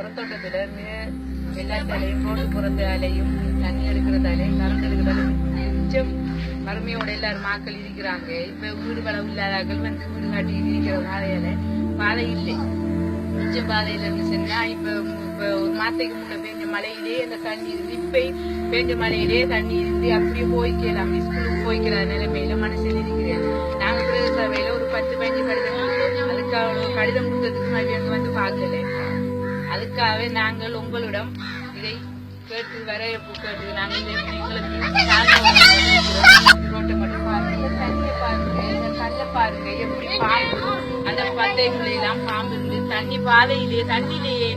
புறத்தோட்டத்துல எல்லாத்தாலையும் road புறத்தாலையும் தண்ணி எடுக்கிறதாலையும் current எடுக்கிறதாலையும் மிச்சம் வறுமையோட எல்லாரும் மக்கள் இருக்கிறாங்க. இப்ப வீடு வளவு இல்லாதாக்கள் வீடு காட்டி இருக்கிற பாதை இல்லை. மிச்சம் பாதையில இருந்து சொன்னா இப்ப ஒரு மாசத்துக்கு முன்ன பெஞ்ச மழையிலே அந்த தண்ணி இருந்து இப்ப பெஞ்ச மழையிலே தண்ணி இருந்து அப்படியே போய்க்கலாம். ஸ்கூலுக்கு போய்க்கிற நிலைமையில மனசில் இருக்கிறேன். நாங்க பிரதேச சபையில ஒரு 10-15 கடிதம் கொடுத்தோம். அதுக்காக கடிதம் கொடுத்ததுக்கு மறுபடியும் வந்து பார்க்கல. அதுக்காகவே நாங்கள் உங்களிடம் இதை கேட்டு வரவேற்பு கேட்டு நாங்கள் ரோட்டை மட்டும் பாருங்க, தண்ணியை பாருங்க, கல்ல பாருங்க, எப்படி பாம்பு அந்த பத்தைக்குள்ளெல்லாம் பாம்பு இருந்து தண்ணி பாதையிலேயே தண்ணியிலேயே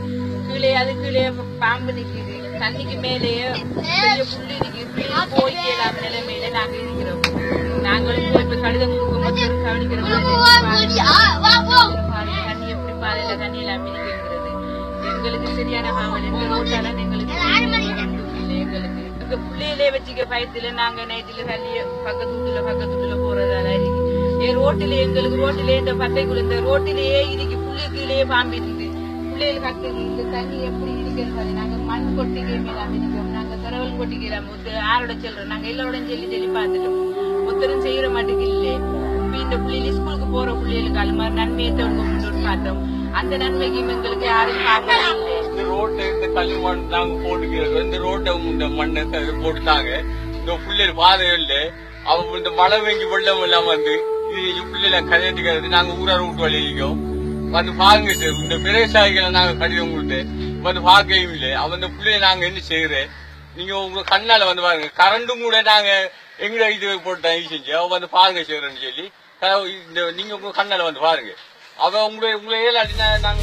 கீழே அது கீழே பாம்பு நிக்குது. தண்ணிக்கு மேலேயே பெரிய புள்ளி நிக்குது. போய்க்கலாம் நிலைமையில நாங்க இருக்கிறோம். நாங்களும் இப்ப கடிதம் கொடுக்கும்போது கவனிக்கிறோம். தண்ணி எப்படி பாதையில தண்ணி எல்லாம் மிதிக்கிறது எங்களுக்கு சரியான காவல். எங்க ரோட்டால எங்களுக்கு எங்களுக்கு பிள்ளையிலே வச்சுக்க பயத்துல நாங்க நைட்டுல தண்ணிய பக்கத்துல போறதால இருக்கு. ரோட்டிலே எங்களுக்கு ரோட்டிலே இந்த பத்தைக்குள்ள இந்த ரோட்டிலேயே இன்னைக்கு புள்ளி கீழே பாம்பு இருக்குது. பிள்ளைகள் கட்டு இந்த தண்ணி எப்படி இருக்கிறது. நாங்க மண் கொட்டிக்கை மேலாம் இருக்கோம். நாங்க தரவல் கொட்டிக்கலாம். யாரோட சொல்றோம் நாங்க எல்லாரோட சொல்லி பார்த்துட்டோம். ஒருத்தரும் செய்யற மாட்டுக்கு இல்லை. இந்த பிள்ளைகள் ஸ்கூலுக்கு போற பிள்ளைகளுக்கு அது மாதிரி நன்மையை தொடங்க பார்த்தோம். அந்த நன்மைக்கு எங்களுக்கு யாரும் இந்த ரோட்டை இந்த களிமண் நாங்க போட்டுக்கிறோம். இந்த ரோட்டை இந்த மண்ணை போட்டுட்டாங்க. இந்த பிள்ளைகள் பாதை இல்லை. அவங்க இந்த மழை வெங்கி வெள்ளம் எல்லாம் வந்து இது பிள்ளைல கதையாட்டுக்கிறது. நாங்க ஊரா ரூட் வழியோம் வந்து பாருங்க சார். இந்த விவசாயிகளை நாங்க கடிதம் கொடுத்து வந்து பார்க்கவும் இல்லை. அவன் இந்த பிள்ளைய நாங்க என்ன செய்யறேன் நீங்க உங்க கண்ணால வந்து பாருங்க. கரண்டும் கூட நாங்க எங்க இது போட்டு செஞ்சு அவன் வந்து பாருங்க செய்யறேன்னு சொல்லி நீங்க உங்க கண்ணால வந்து பாருங்க. அவன் உங்களை ஏழு நாங்க